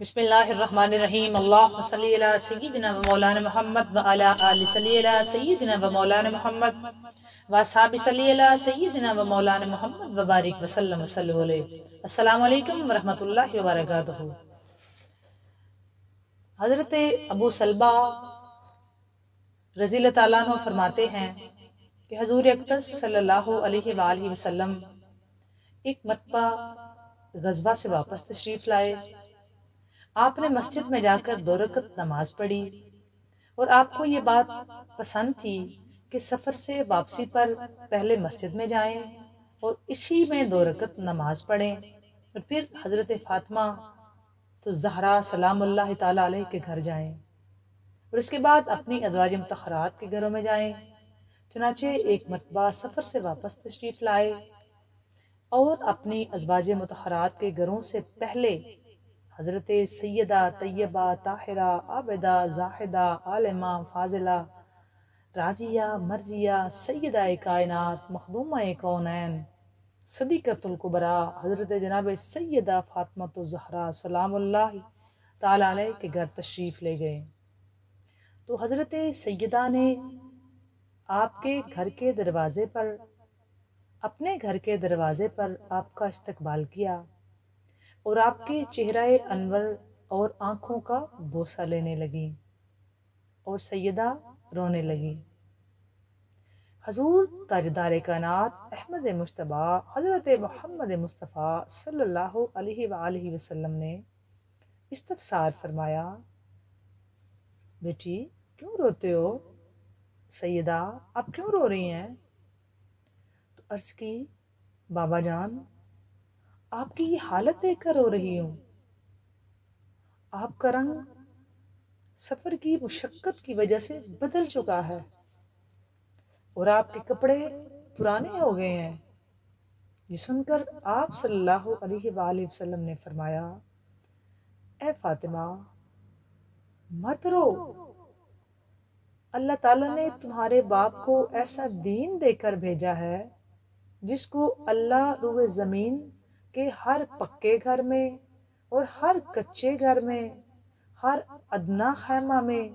بسم اللہ الرحمن الرحیم اللہم صلی علی سیدنا و مولانا محمد و علی آل صلی علی سیدنا و مولانا محمد و صحابی صلی علی سیدنا و مولانا محمد و بارک وسلم و صلی علیہ. السلام علیکم ورحمۃ اللہ وبرکاتہ. حضرت ابو سلبہ رضی اللہ تعالیٰ عنہ فرماتے ہیں کہ حضور اقدس صلی اللہ علیہ وآلہ وسلم ایک مرتبہ غزوہ سے واپس تشریف لائے. آپ نے مسجد میں جا کر 2 رکعت نماز پڑھی اور آپ کو یہ بات پسند تھی کہ سفر سے واپسی پر پہلے مسجد میں جائیں اور اسی میں 2 رکعت نماز پڑھیں اور پھر حضرت فاطمہ تو زہرا سلام اللہ تعالی علیہ کے گھر جائیں اور اس کے بعد اپنی ازواج مطہرات کے گھروں میں جائیں. چنانچہ ایک مرتبہ سفر سے واپس تشریف لائے اور اپنی ازواج مطہرات کے گھروں سے پہلے حضرت سیدہ طیبہ طاہرہ عابدہ زاہدہ عالمہ فاضلہ راضیہ مرضیہ سیدہ کائنات مخدومہ کونین صدیقۃ الکبریٰ حضرت جناب سیدہ فاطمہ الزہرا سلام اللہ تعالی علیہ کے گھر تشریف لے گئے. تو حضرت سیدہ نے آپ کے گھر کے دروازے پر اپنے گھر کے دروازے پر آپ کا استقبال کیا اور آپ کے چہرہ انور اور آنکھوں کا بوسہ لینے لگی اور سیدہ رونے لگی. حضور تاجدار کائنات احمد مجتبی حضرت محمد مصطفیٰ صلی اللہ علیہ وآلہ وسلم نے استفسار فرمایا، بیٹی کیوں روتے ہو؟ سیدہ آپ کیوں رو رہی ہیں؟ تو عرض کی، بابا جان آپ کی یہ حالت دیکھ کر رو رہی ہوں. آپ کا رنگ سفر کی مشقت کی وجہ سے بدل چکا ہے اور آپ کے کپڑے پرانے ہو گئے ہیں. یہ سن کر آپ صلی اللہ علیہ وآلہ وسلم نے فرمایا، اے فاطمہ مت رو، اللہ تعالیٰ نے تمہارے باپ کو ایسا دین دے کر بھیجا ہے جس کو اللہ روئے زمین کے ہر پکے گھر میں اور ہر کچے گھر میں، ہر ادنا خیمہ میں،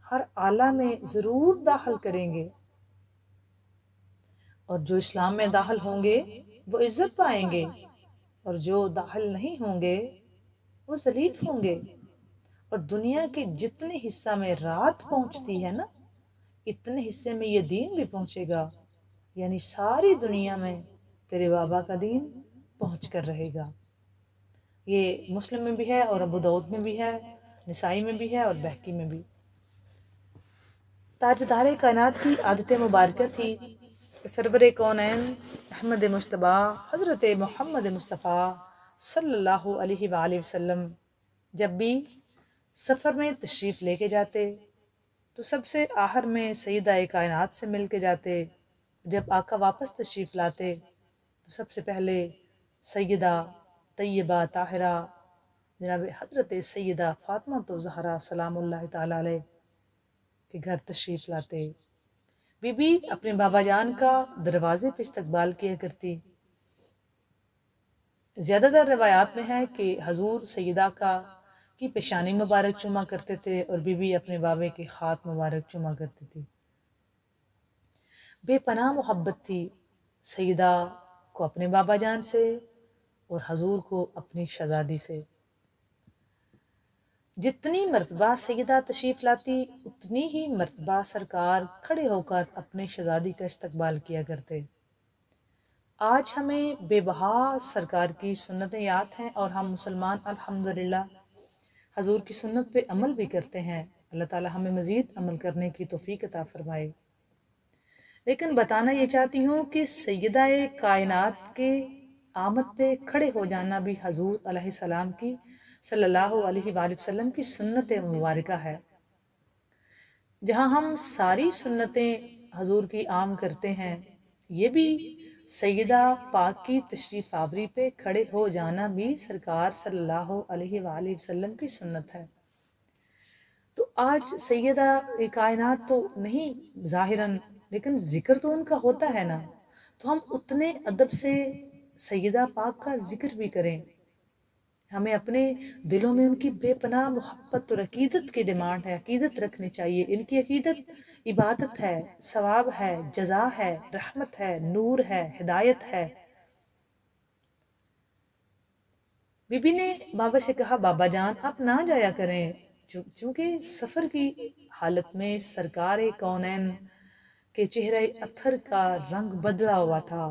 ہر آلہ میں ضرور داخل کریں گے، اور جو اسلام میں داخل ہوں گے وہ عزت پائیں گے اور جو داخل نہیں ہوں گے وہ ذلیل ہوں گے. اور دنیا کے جتنے حصہ میں رات پہنچتی ہے نا، اتنے حصے میں یہ دین بھی پہنچے گا، یعنی ساری دنیا میں تیرے بابا کا دین پہنچ کر رہے گا. یہ مسلم میں بھی ہے اور ابو داؤد میں بھی ہے، نسائی میں بھی ہے اور بہقی میں بھی. تاجدار کائنات کی عادت مبارکہ تھی کہ سرور کونین احمد مجتبی حضرت محمد مصطفیٰ صلی اللہ علیہ وآلہ وسلم جب بھی سفر میں تشریف لے کے جاتے تو سب سے آخر میں سیدہ کائنات سے مل کے جاتے. جب آقا واپس تشریف لاتے تو سب سے پہلے سیدہ طیبہ طاہرہ جناب حضرت سیدہ فاطمہ الزہرا سلام اللہ تعالی علیہ کے گھر تشریف لاتے. بی بی اپنے بابا جان کا دروازے پہ استقبال کیا کرتی. زیادہ تر روایات میں ہے کہ حضور سیدہ کی پیشانی مبارک چوما کرتے تھے اور بی بی اپنے بابے کے ہاتھ مبارک چوما کرتی تھی. بے پناہ محبت تھی سیدہ کو اپنے بابا جان سے اور حضور کو اپنی شہزادی سے. جتنی مرتبہ سیدہ تشریف لاتی اتنی ہی مرتبہ سرکار کھڑے ہو کر اپنے شہزادی کا استقبال کیا کرتے. آج ہمیں بے بہا سرکار کی سنتیں یاد ہیں اور ہم مسلمان الحمدللہ حضور کی سنت پہ عمل بھی کرتے ہیں. اللہ تعالی ہمیں مزید عمل کرنے کی توفیق عطا فرمائے. لیکن بتانا یہ چاہتی ہوں کہ سیدہ کائنات کے آمد پہ کھڑے ہو جانا بھی حضور علیہ السلام کی صلی اللہ علیہ وآلہ وسلم کی سنت مبارکہ ہے. جہاں ہم ساری سنتیں حضور کی عام کرتے ہیں، یہ بھی سیدہ پاک کی تشریف آوری پہ کھڑے ہو جانا بھی سرکار صلی اللہ علیہ وآلہ وسلم کی سنت ہے. تو آج سیدہ کائنات تو نہیں ظاہراً، لیکن ذکر تو ان کا ہوتا ہے نا، تو ہم اتنے ادب سے سیدہ پاک کا ذکر بھی کریں. ہمیں اپنے دلوں میں ان کی بے پناہ محبت اور عقیدت کی ڈیمانڈ ہے، عقیدت رکھنی چاہیے۔ ان کی عقیدت عبادت ہے، ثواب ہے، جزا ہے، رحمت ہے، نور ہے، ہدایت ہے۔ بی بی نے بابا سے کہا بابا جان آپ نہ جایا کریں، چونکہ سفر کی حالت میں سرکار کونین کے چہرے اتھر کا رنگ بدلا ہوا تھا،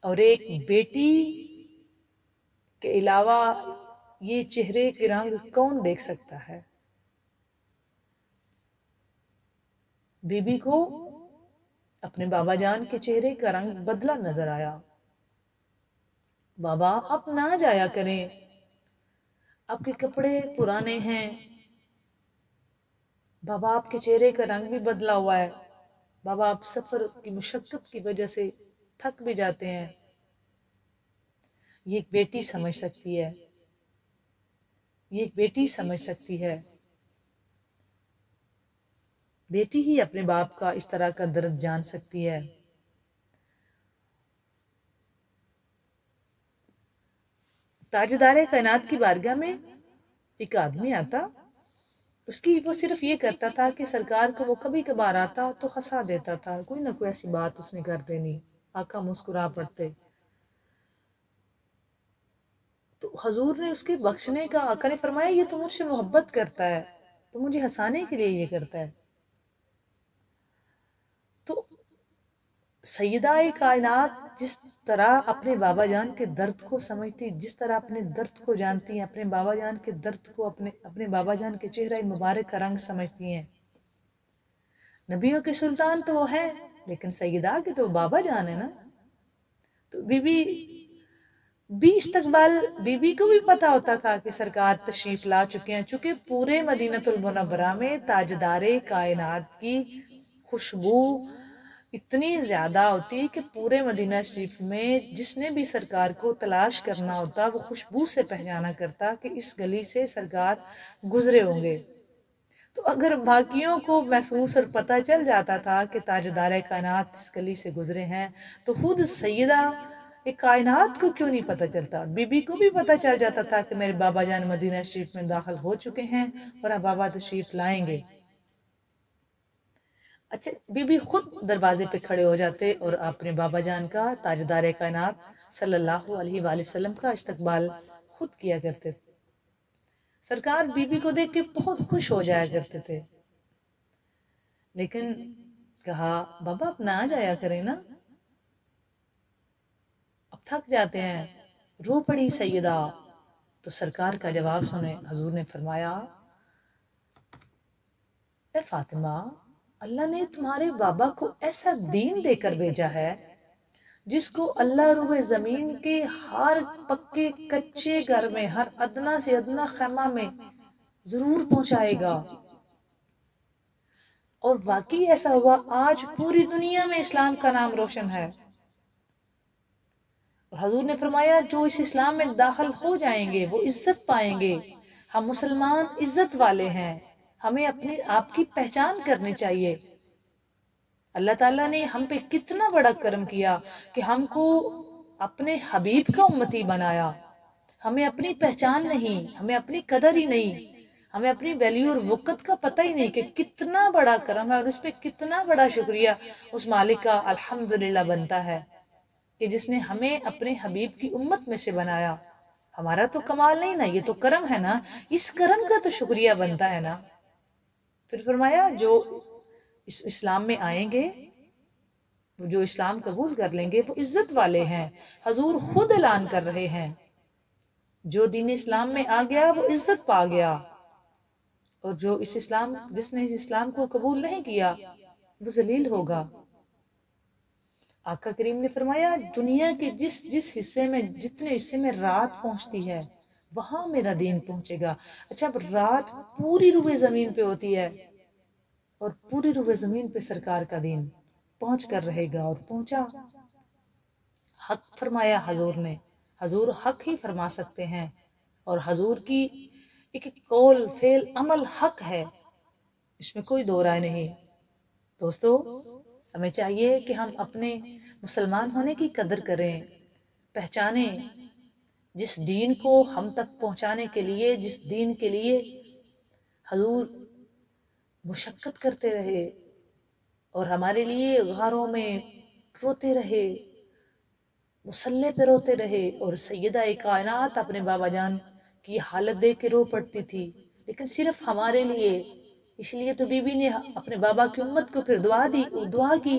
اور ایک بیٹی کے علاوہ یہ چہرے کے رنگ کون دیکھ سکتا ہے؟ بی بی کو اپنے بابا جان کے چہرے کا رنگ بدلا نظر آیا۔ بابا آپ نہ جایا کریں، آپ کے کپڑے پرانے ہیں، بابا آپ کے چہرے کا رنگ بھی بدلا ہوا ہے، بابا آپ سفر کی مشقت کی وجہ سے تھک بھی جاتے ہیں۔ یہ ایک بیٹی سمجھ سکتی ہے، یہ ایک بیٹی سمجھ سکتی ہے، بیٹی ہی اپنے باپ کا اس طرح کا درد جان سکتی ہے۔ تاجدار کائنات کی بارگاہ میں ایک آدمی آتا، وہ صرف یہ کرتا تھا کہ سرکار کو وہ کبھی کبھار آتا تو ہنسا دیتا تھا، کوئی نہ کوئی ایسی بات اس نے کر دینی، آقا مسکرا پڑتے۔ تو حضور نے اس کے بخشنے کا، آقا نے فرمایا یہ تو مجھ سے محبت کرتا ہے، تو مجھے ہنسانے کے لیے یہ کرتا ہے۔ تو سیدہ کائنات جس طرح اپنے بابا جان کے درد کو سمجھتی، جس طرح اپنے درد کو جانتی ہیں، اپنے بابا جان کے درد کو، اپنے بابا جان کے چہرہ مبارک کا رنگ سمجھتی ہیں۔ نبیوں کے سلطان تو وہ ہیں، لیکن سیدہ کے تو بابا جان ہے نا۔ تو بی بی استقبال، بی بی کو بھی پتا ہوتا تھا کہ سرکار تشریف لا چکے ہیں، چونکہ پورے مدینہ المنورہ میں تاجدار کائنات کی خوشبو اتنی زیادہ ہوتی کہ پورے مدینہ شریف میں جس نے بھی سرکار کو تلاش کرنا ہوتا وہ خوشبو سے پہچانا کرتا کہ اس گلی سے سرکار گزرے ہوں گے۔ تو اگر باقیوں کو محسوس اور پتہ چل جاتا تھا کہ تاجدار کائنات اس گلی سے گزرے ہیں، تو خود سیدہ کائنات کو کیوں نہیں پتہ چلتا؟ بی بی کو بھی پتہ چل جاتا تھا کہ میرے بابا جان مدینہ شریف میں داخل ہو چکے ہیں اور اب بابا تشریف لائیں گے۔ اچھا، بی بی خود دروازے پہ کھڑے ہو جاتے اور اپنے بابا جان کا، تاجدار کائنات صلی اللہ علیہ وآلہ وسلم کا استقبال خود کیا کرتے تھے۔ سرکار بی بی کو دیکھ کے بہت خوش ہو جایا کرتے تھے، لیکن کہا بابا آپ نہ جایا کریں نا، اب تھک جاتے ہیں۔ رو پڑی سیدہ۔ تو سرکار کا جواب سنے، حضور نے فرمایا اے فاطمہ، اللہ نے تمہارے بابا کو ایسا دین دے کر بھیجا ہے جس کو اللہ روح زمین کے ہر پکے کچے گھر میں، ہر ادنا سے ادنا خیمہ میں ضرور پہنچائے گا۔ اور واقعی ایسا ہوا، آج پوری دنیا میں اسلام کا نام روشن ہے۔ اور حضور نے فرمایا جو اس اسلام میں داخل ہو جائیں گے وہ عزت پائیں گے۔ ہم مسلمان عزت والے ہیں، ہمیں اپنے آپ کی پہچان کرنی چاہیے۔ اللہ تعالیٰ نے ہم پہ کتنا بڑا کرم کیا کہ ہم کو اپنے حبیب کا امتی بنایا۔ ہمیں اپنی پہچان نہیں، ہمیں اپنی قدر ہی نہیں، ہمیں اپنی ویلیو اور وقت کا پتہ ہی نہیں کہ کتنا بڑا کرم ہے، اور اس پہ کتنا بڑا شکریہ اس مالک کا الحمدللہ بنتا ہے کہ جس نے ہمیں اپنے حبیب کی امت میں سے بنایا۔ ہمارا تو کمال نہیں نا، یہ تو کرم ہے نا، اس کرم کا تو شکریہ بنتا ہے نا۔ پھر فرمایا جو اس اسلام میں آئیں گے، جو اسلام قبول کر لیں گے وہ عزت والے ہیں۔ حضور خود اعلان کر رہے ہیں جو دین اسلام میں آ گیا وہ عزت پا گیا، اور جس نے اس اسلام کو قبول نہیں کیا وہ ذلیل ہوگا۔ آقا کریم نے فرمایا دنیا کے جس حصے میں، جتنے حصے میں رات پہنچتی ہے وہاں میرا دین پہنچے گا۔ اچھا، رات پوری روح زمین پہ ہوتی ہے اور پوری روح زمین پہ سرکار کا دین پہنچ کر رہے گا، اور پہنچا۔ حق فرمایا حضور نے، حضور حق ہی فرما سکتے ہیں، اور حضور کی ایک قول فعل عمل حق ہے، اس میں کوئی دو رائے نہیں۔ دوستو، ہمیں چاہیے کہ ہم اپنے مسلمان ہونے کی قدر کریں، پہچانیں۔ جس دین کو ہم تک پہنچانے کے لیے، جس دین کے لیے حضور مشقت کرتے رہے اور ہمارے لیے غاروں میں روتے رہے، مسلح پہ روتے رہے، اور سیدہ کائنات اپنے بابا جان کی حالت دیکھ کے رو پڑتی تھی، لیکن صرف ہمارے لیے۔ اس لیے تو بی بی نے اپنے بابا کی امت کو پھر دعا کی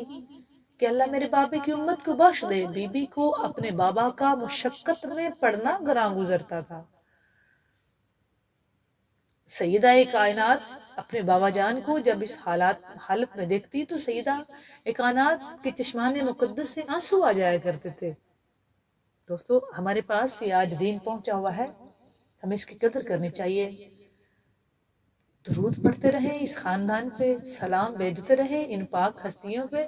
کہ اللہ میرے بابے کی امت کو بخش دے۔ بی بی کو اپنے بابا کا مشقت میں پڑنا گراں گزرتا تھا۔ سیدہ کائنات اپنے بابا جان کو جب اس حالت میں دیکھتی تو سیدہ کائنات کے چشمان مقدس سے آنسو آ جایا کرتے تھے۔ دوستو، ہمارے پاس یہ آج دین پہنچا ہوا ہے، ہمیں اس کی قدر کرنی چاہیے۔ درود پڑھتے رہیں اس خاندان پہ، سلام بھیجتے رہیں ان پاک ہستیوں پہ۔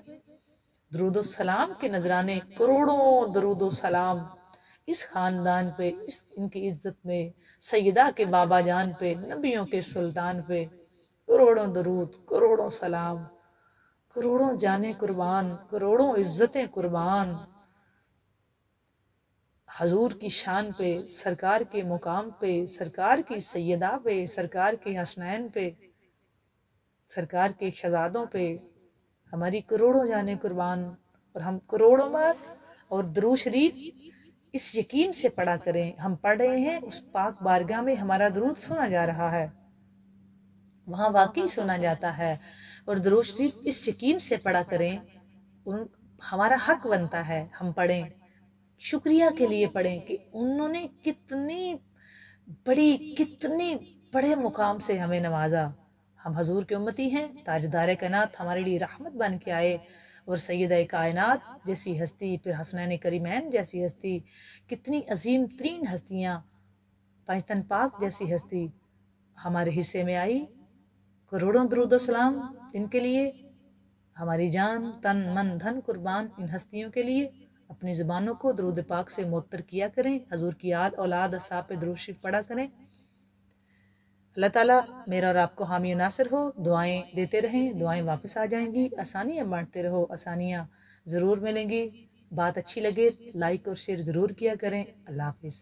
درود و سلام کے نذرانے، کروڑوں درود و سلام اس خاندان پہ، ان کی عزت میں، سیدہ کے بابا جان پہ، نبیوں کے سلطان پہ، کروڑوں درود، کروڑوں سلام، کروڑوں جانیں قربان، کروڑوں عزتیں قربان حضور کی شان پہ، سرکار کے مقام پہ، سرکار کی سیدہ پہ، سرکار کے حسنین پہ، سرکار کے شہزادوں پہ ہماری کروڑوں جانیں قربان۔ اور ہم کروڑوں بار اور درود شریف اس یقین سے پڑھا کریں، ہم پڑھ رہے ہیں اس پاک بارگاہ میں ہمارا درود سنا جا رہا ہے، وہاں واقعی سنا جاتا ہے۔ اور درود شریف اس یقین سے پڑھا کریں، ہمارا حق بنتا ہے ہم پڑھیں، شکریہ کے لیے پڑھیں کہ انہوں نے کتنے بڑے مقام سے ہمیں نوازا۔ ہم حضور کے امتی ہیں، تاجدار کائنات ہمارے لیے رحمت بن کے آئے، اور سیدہ کائنات جیسی ہستی، پھر حسنین کریمین جیسی ہستی، کتنی عظیم ترین ہستیاں، پنجتن پاک جیسی ہستی ہمارے حصے میں آئی۔ کروڑوں درود و سلام ان کے لیے، ہماری جان تن من دھن قربان ان ہستیوں کے لیے۔ اپنی زبانوں کو درود پاک سے معطر کیا کریں، حضور کی آل اولاد اصحاب پہ درود شریف پڑھا کریں۔ اللہ تعالیٰ میرا اور آپ کو حامی و ناصر ہو۔ دعائیں دیتے رہیں، دعائیں واپس آ جائیں گی، آسانیاں بانٹتے رہو، آسانیاں ضرور ملیں گی۔ بات اچھی لگے لائک اور شیئر ضرور کیا کریں۔ اللہ حافظ۔